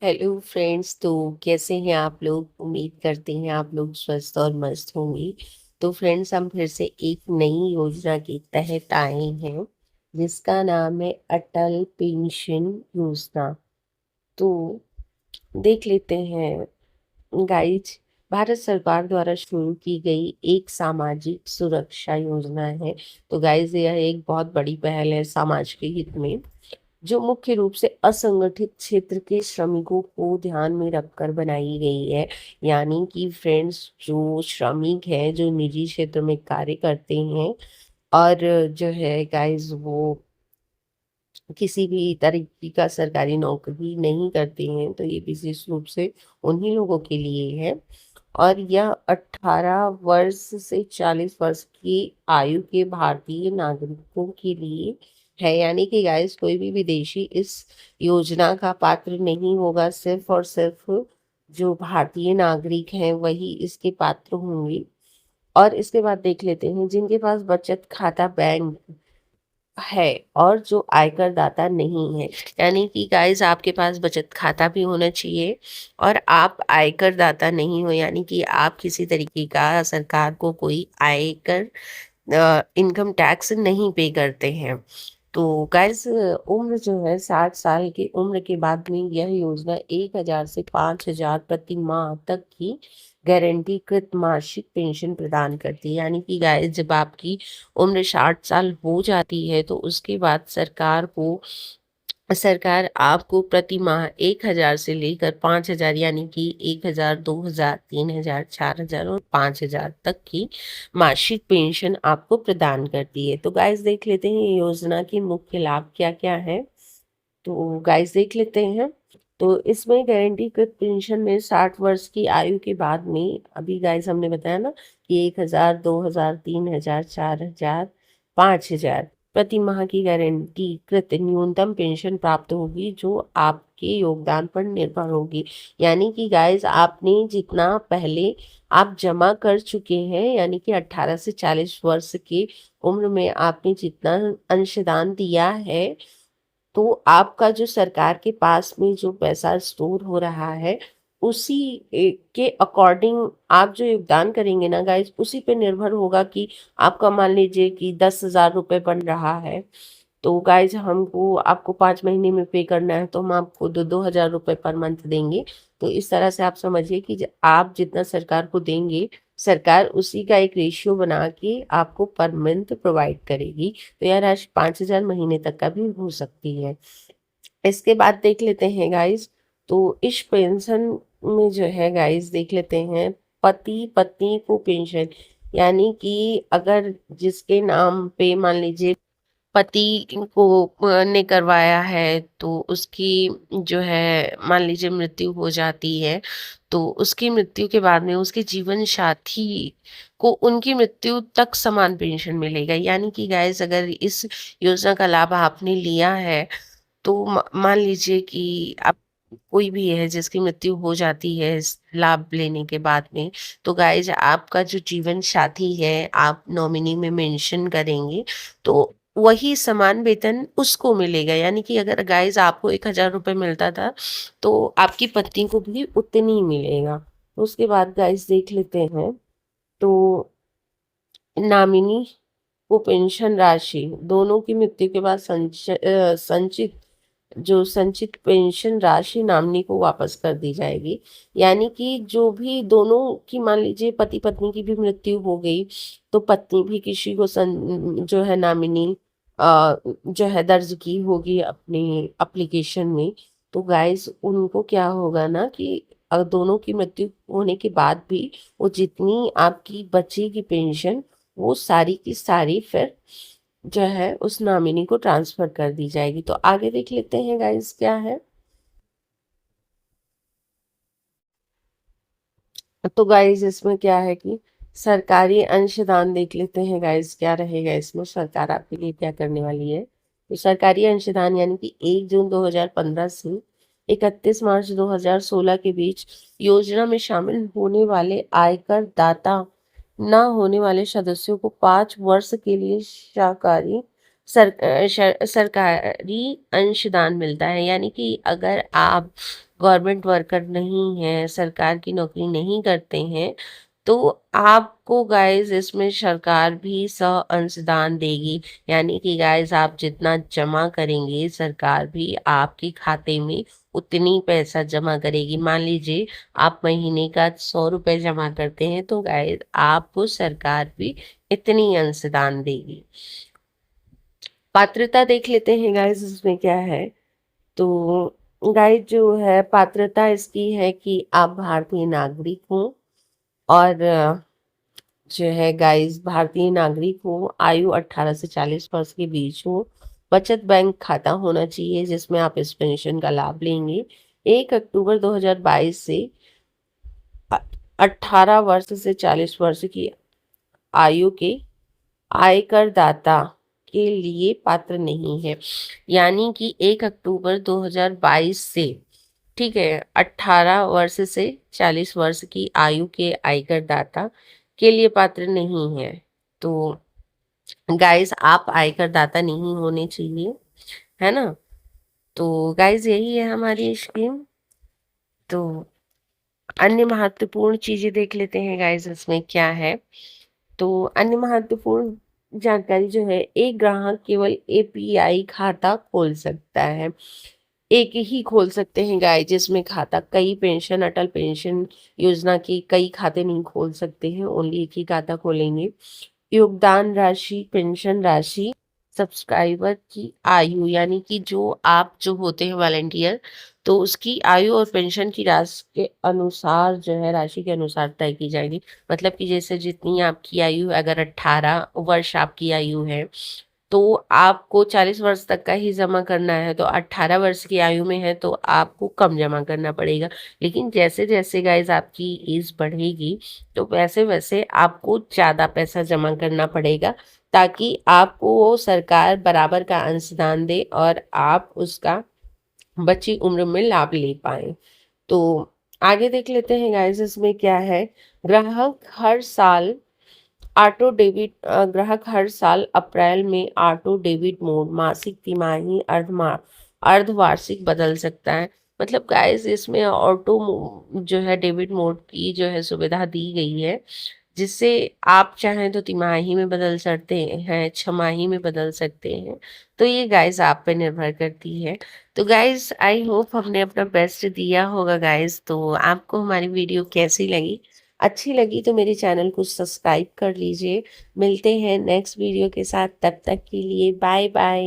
Hello friends. तो कैसे हैं आप लोग? उम्मीद करते हैं आप लोग स्वस्थ और मस्त होंगे। तो फ्रेंड्स, हम फिर से एक नई योजना के तहत आए हैं जिसका नाम है अटल पेंशन योजना। तो देख लेते हैं गाइज। भारत सरकार द्वारा शुरू की गई एक सामाजिक सुरक्षा योजना है। तो गाइज, यह एक बहुत बड़ी पहल है समाज के हित में, जो मुख्य रूप से असंगठित क्षेत्र के श्रमिकों को ध्यान में रखकर बनाई गई है। यानी कि फ्रेंड्स, जो श्रमिक हैं, जो निजी क्षेत्र में कार्य करते हैं और जो है गाइस, वो किसी भी तरीके का सरकारी नौकरी नहीं करते हैं, तो ये विशेष रूप से उन्हीं लोगों के लिए है। और यह 18 वर्ष से 40 वर्ष की आयु के भारतीय नागरिकों के लिए है। यानी कि गाइस, कोई भी विदेशी इस योजना का पात्र नहीं होगा। सिर्फ और सिर्फ जो भारतीय नागरिक हैं वही इसके पात्र होंगे। और इसके बाद देख लेते हैं जिनके पास बचत खाता बैंक है और जो आयकर दाता नहीं है। यानी कि गाइस, आपके पास बचत खाता भी होना चाहिए और आप आयकर दाता नहीं हो, यानी कि आप किसी तरीके का सरकार को कोई आयकर इनकम टैक्स नहीं पे करते हैं। तो गाइस, उम्र जो है 60 साल की उम्र के बाद में यह योजना 1,000 से 5,000 प्रति माह तक की गारंटीकृत मासिक पेंशन प्रदान करती है। यानी कि गाइस, जब आपकी उम्र 60 साल हो जाती है तो उसके बाद सरकार आपको प्रति माह 1,000 से लेकर 5,000, यानी कि 1,000, 2,000, 3,000, 4,000 और 5,000 तक की मासिक पेंशन आपको प्रदान करती है। तो गाइस, देख लेते हैं ये योजना के मुख्य लाभ क्या क्या है। तो गाइस, देख लेते हैं। तो इसमें गारंटीकृत पेंशन में 60 वर्ष की आयु के बाद में, अभी गाइस हमने बताया ना कि 1,000, 2,000, 3,000, 4,000, 5,000 प्रति माह की गारंटीकृत न्यूनतम पेंशन प्राप्त होगी, जो आपके योगदान पर निर्भर होगी। यानी कि गाइस, आपने जितना पहले आप जमा कर चुके हैं, यानी कि 18 से 40 वर्ष की उम्र में आपने जितना अंशदान दिया है, तो आपका जो सरकार के पास में जो पैसा स्टोर हो रहा है, उसी के अकॉर्डिंग आप जो योगदान करेंगे ना गाइस, उसी पे निर्भर होगा कि आपका, मान लीजिए कि 10,000 रुपये बन रहा है, तो गाइज हमको आपको 5 महीने में पे करना है, तो हम आपको 2,000 रुपये पर मंथ देंगे। तो इस तरह से आप समझिए कि आप जितना सरकार को देंगे, सरकार उसी का एक रेशियो बना के आपको पर मंथ प्रोवाइड करेगी। तो यह राशि 5,000 महीने तक का भी हो सकती है। इसके बाद देख लेते हैं गाइज। तो इस पेंशन में जो है गाइज, देख लेते हैं पति पत्नी को पेंशन। यानी कि अगर जिसके नाम पे, मान लीजिए पति को ने करवाया है, तो उसकी जो है मान लीजिए मृत्यु हो जाती है, तो उसकी मृत्यु के बाद में उसके जीवन साथी को उनकी मृत्यु तक समान पेंशन मिलेगा। यानी कि गाइस, अगर इस योजना का लाभ आपने लिया है, तो मान लीजिए कि आप, कोई भी है जिसकी मृत्यु हो जाती है इस लाभ लेने के बाद में, तो गाइज आपका जो जीवन साथी है, आप नॉमिनी में मेंशन करेंगे, तो वही समान वेतन उसको मिलेगा। यानी कि अगर गाइज आपको 1,000 रुपये मिलता था, तो आपकी पत्नी को भी उतनी ही मिलेगा। उसके बाद गाइज देख लेते हैं। तो नामिनी को पेंशन राशि दोनों की मृत्यु के बाद संचित पेंशन राशि नामिनी को वापस कर दी जाएगी। यानी कि जो भी दोनों की, मान लीजिए पति पत्नी की भी मृत्यु हो गई, तो पत्नी भी किसी को जो है नामिनी जो है दर्ज की होगी अपनी एप्लीकेशन में। तो गाइस, उनको क्या होगा ना कि दोनों की मृत्यु होने के बाद भी वो जितनी आपकी बचेगी पेंशन, वो सारी की सारी फिर जो है उस नॉमिनी को ट्रांसफर कर दी जाएगी। तो आगे देख लेते हैं गाइस क्या है। तो गाइस, इसमें क्या है कि सरकारी अंशदान देख लेते हैं गाइस, क्या रहेगा इसमें, सरकार आपके लिए क्या करने वाली है। तो सरकारी अंशदान, यानी कि 1 जून 2015 से 31 मार्च 2016 के बीच योजना में शामिल होने वाले आयकर दाता न होने वाले सदस्यों को 5 वर्ष के लिए सरकारी अंशदान मिलता है। यानी कि अगर आप गवर्नमेंट वर्कर नहीं हैं, सरकार की नौकरी नहीं करते हैं, तो आपको गाइस इसमें सरकार भी अंशदान देगी। यानी कि गाइस आप जितना जमा करेंगे सरकार भी आपके खाते में उतनी पैसा जमा करेगी। मान लीजिए आप महीने का 100 रुपए जमा करते हैं तो गाइस आपको सरकार भी इतनी अंशदान देगी। पात्रता देख लेते हैं गाइस इसमें क्या है। तो गाइस जो है पात्रता इसकी है कि आप भारतीय नागरिक हो और जो है गाइस भारतीय नागरिक हो, आयु 18 से 40 वर्ष के बीच हो, बचत बैंक खाता होना चाहिए जिसमें आप इस पेंशन का लाभ लेंगे। 1 अक्टूबर 2022 से 18 वर्ष से 40 वर्ष की आयु के आयकर दाता के लिए पात्र नहीं है। यानी कि 1 अक्टूबर 2022 से, ठीक है, 18 वर्ष से 40 वर्ष की आयु के आयकर दाता के लिए पात्र नहीं है। तो गाइस आप आयकर दाता नहीं होने चाहिए, है ना। तो गाइस यही है हमारी स्कीम। तो अन्य महत्वपूर्ण चीजें देख लेते हैं गाइस इसमें क्या है। तो अन्य महत्वपूर्ण जानकारी जो है, एक ग्राहक केवल एपीआई खाता खोल सकता है। एक ही खोल सकते हैं गाइस जिसमें खाता, कई पेंशन अटल पेंशन योजना के कई खाते नहीं खोल सकते हैं, ओनली एक ही खाता खोलेंगे। योगदान राशि, पेंशन राशि, सब्सक्राइबर की आयु, यानी कि जो आप जो होते हैं वॉलंटियर, तो उसकी आयु और पेंशन की राशि के अनुसार जो है राशि के अनुसार तय की जाएगी। मतलब कि जैसे जितनी आपकी आयु, अगर 18 वर्ष आपकी आयु है तो आपको 40 वर्ष तक का ही जमा करना है, तो 18 वर्ष की आयु में है तो आपको कम जमा करना पड़ेगा। लेकिन जैसे जैसे गाइज आपकी एज बढ़ेगी तो वैसे वैसे आपको ज़्यादा पैसा जमा करना पड़ेगा, ताकि आपको वो सरकार बराबर का अंशदान दे और आप उसका बची उम्र में लाभ ले पाए। तो आगे देख लेते हैं गाइस इसमें क्या है। ग्राहक हर साल ग्राहक हर साल अप्रैल में ऑटो डेबिट मोड, मासिक, तिमाही, अर्धवार्षिक बदल सकता है। मतलब गाइस इसमें जो है डेबिट मोड की जो है सुविधा दी गई है, जिससे आप चाहें तो तिमाही में बदल सकते हैं, छमाही में बदल सकते हैं। तो ये गाइस आप पे निर्भर करती है। तो गाइस आई होप हमने अपना बेस्ट दिया होगा गाइस। तो आपको हमारी वीडियो कैसी लगी? अच्छी लगी तो मेरे चैनल को सब्सक्राइब कर लीजिए। मिलते हैं नेक्स्ट वीडियो के साथ, तब तक के लिए बाय बाय।